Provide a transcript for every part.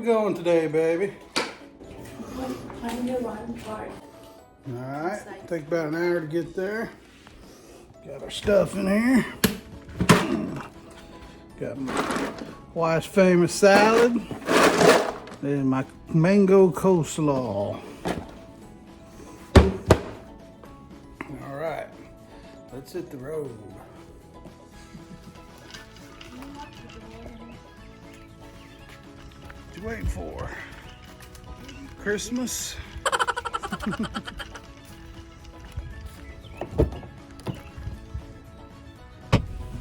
going today, baby? Find the one part. Alright, take about an hour to get there. Got our stuff in here. Got my wife's famous salad and my mango coleslaw. Alright, let's hit the road. What you waiting for? Christmas?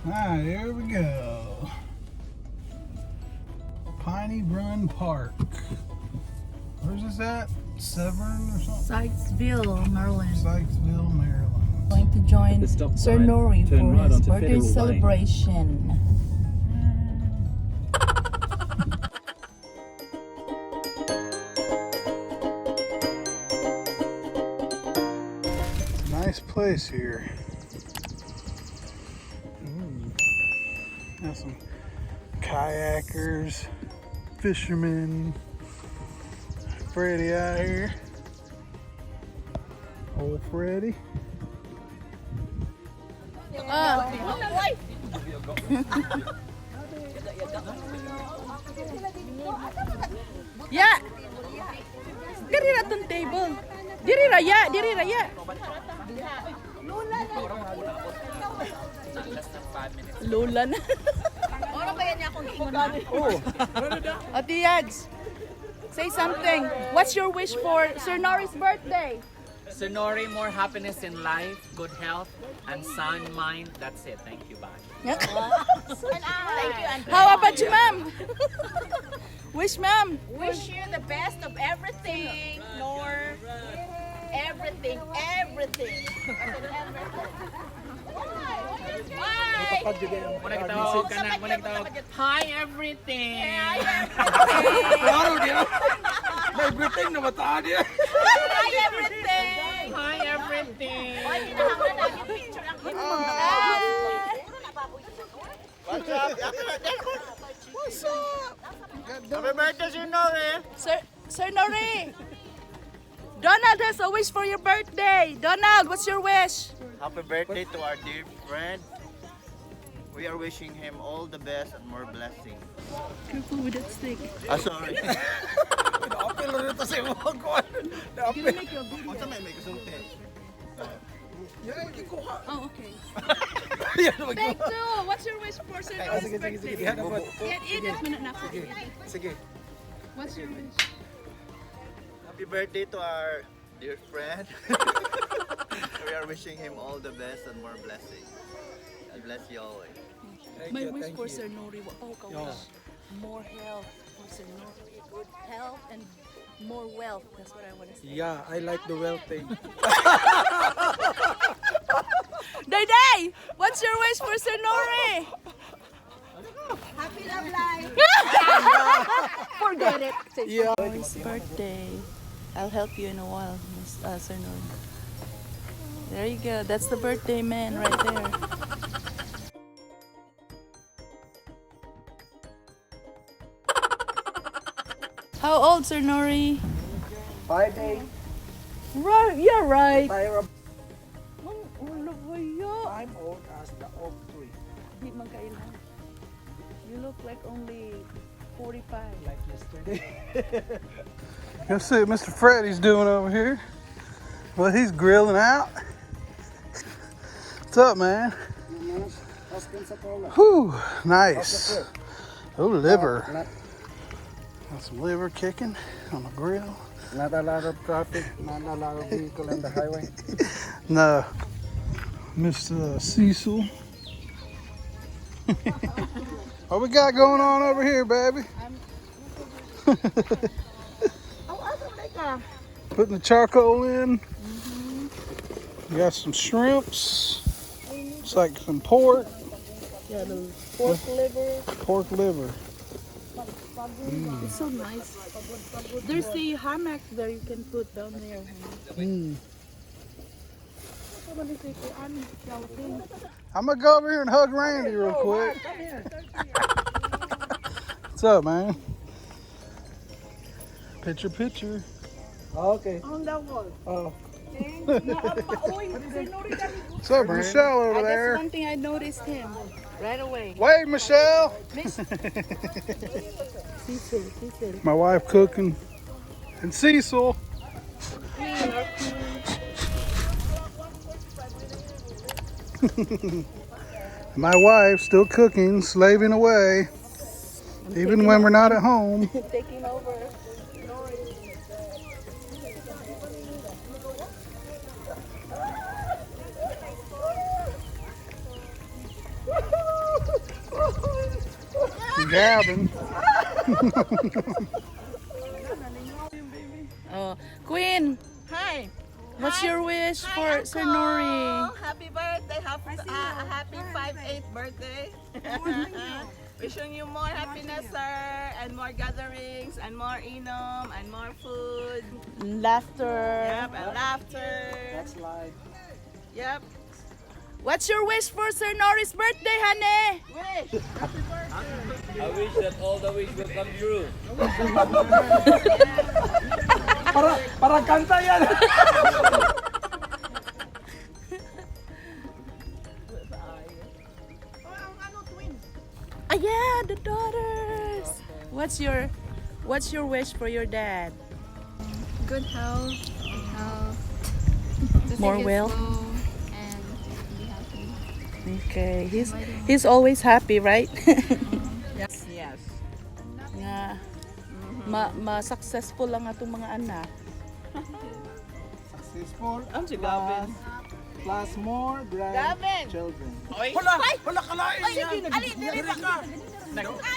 Alright, here we go. Piney Run Park. Where's this at? Severn or something? Sykesville, Maryland. Sykesville, Maryland. Going to join Stop Sir sign. Nory Turn for right his onto birthday Federal Lane. celebration. Nice place here. Got some kayakers, fishermen. Freddie out here. Old Freddie. Ya. Diri ra tong table. Diri ra ya, diri ra ya. Lola na. Ora ba yan akong giingon? Ate Yags, say something. What's your wish for Sir Nory's birthday? Sir Nory, more happiness in life, good health, and sound mind. That's it. Thank you, bye. Thank you, Andre. How about you, ma'am? Wish, ma'am. Wish you the best of everything, Nor. Everything, everything. Why? Hi, everything. May everything na mataan niya. Hi, everything. Hi, everything. Ay, kinahanglan natin picture ang What's up? Happy birthday, Sir Nory. Sir Nory. Donald has a wish for your birthday. Donald, what's your wish? Happy birthday to our dear friend. We are wishing him all the best and more blessings. Careful with that stick. Sorry. Apil na ito sa mga kuwan. Gonna make your video. Unsa may kasulti? Oh, okay. Yan, Thank you. What's your wish for Sir Nory's Sige. birthday? Yan naman. Eat it. Minute na. Sige. What's your wish? Happy birthday to our dear friend. We are wishing him all the best and more blessings. God bless you always. My wish for Sir Nory, more health for Sir Nory, good health and more wealth. That's what I want to say. Yeah, I like the wealth thing. Day, what's your wish for Sir Nory? Happy love life. Forget it. Yeah. Nory's birthday. I'll help you in a while, Sir Nory. There you go. That's the birthday man right there. How old, Sir Nory? 5 days. Right, you're right. I'm old as the oak tree. Di man kailan. You look like only 45. Like yesterday. Let's see what Mr. Freddie's doing over here. Well, he's grilling out. What's up, man? Whew, nice. Oh, liver. Got some liver kicking on the grill. Not a lot of traffic, not a lot of vehicle on the highway. No, Mr. Cecil. What we got going on over here, baby? Putting the charcoal in. We got some shrimps. It's like some pork. Yeah, the pork liver. Pork liver. It's so nice. There's the hammock there you can put down there. I'm gonna go over here and hug Randy real quick. What's up, man? Picture, picture. Okay. On that wall. Oh. What's up, Michelle over That's there? one thing I noticed him right away. Wave, Michelle. Cecil. My wife cooking. And Cecil. My wife still cooking, slaving away, even when we're not at home. Taking over. Gabbing. Oh, Queen, Hi. what's your wish Hi, for Sir Nori? Uncle. Happy birthday. Happy 5/8 birthday. Wishing you more happiness, sir, and more gatherings, and more inom, and more food. Laughter. Yep, and laughter. That's life. Yep. What's your wish for Sir Nori's birthday, honey? Wish. I wish that all the wish will come true. Para kanta yan. Ah, yeah, the daughters. What's your wish for your dad? Good health. More wealth. And be happy. Okay, he's always happy, right? Yes. Nga ma-successful lang atong mga anak. Successful. Ang si Gavin. Plus more Gavin! grandchildren. Wala kalain yan. Ali, dili ka.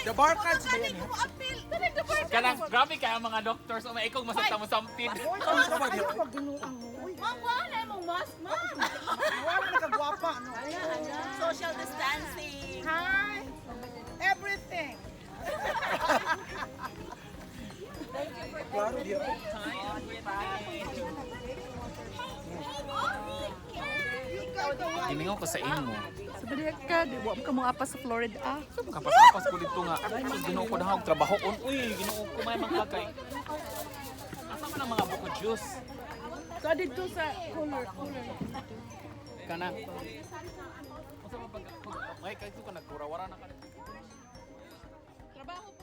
The bar cards ba yan? Apil. Dali, the bar Kanang grabe kaya ang mga doctors o may ikaw masakta mo sampid. Ma'am, wala mong mask, ma'am. Wala na kagwapa, no? Social distancing. Hi. Everything. Giningaw ko sa imo. Sabi ka, di ba ka mo apa sa Florida? Ah, Kapas-kapas ko dito nga. Ginoo ko dahog trabaho on. Uy, ginoo ko may mga kagay. Asa man ang mga buko juice? ka dito sa cooler. Kana. Asa man pag ay kay ko nagkurawara na ka. Trabaho po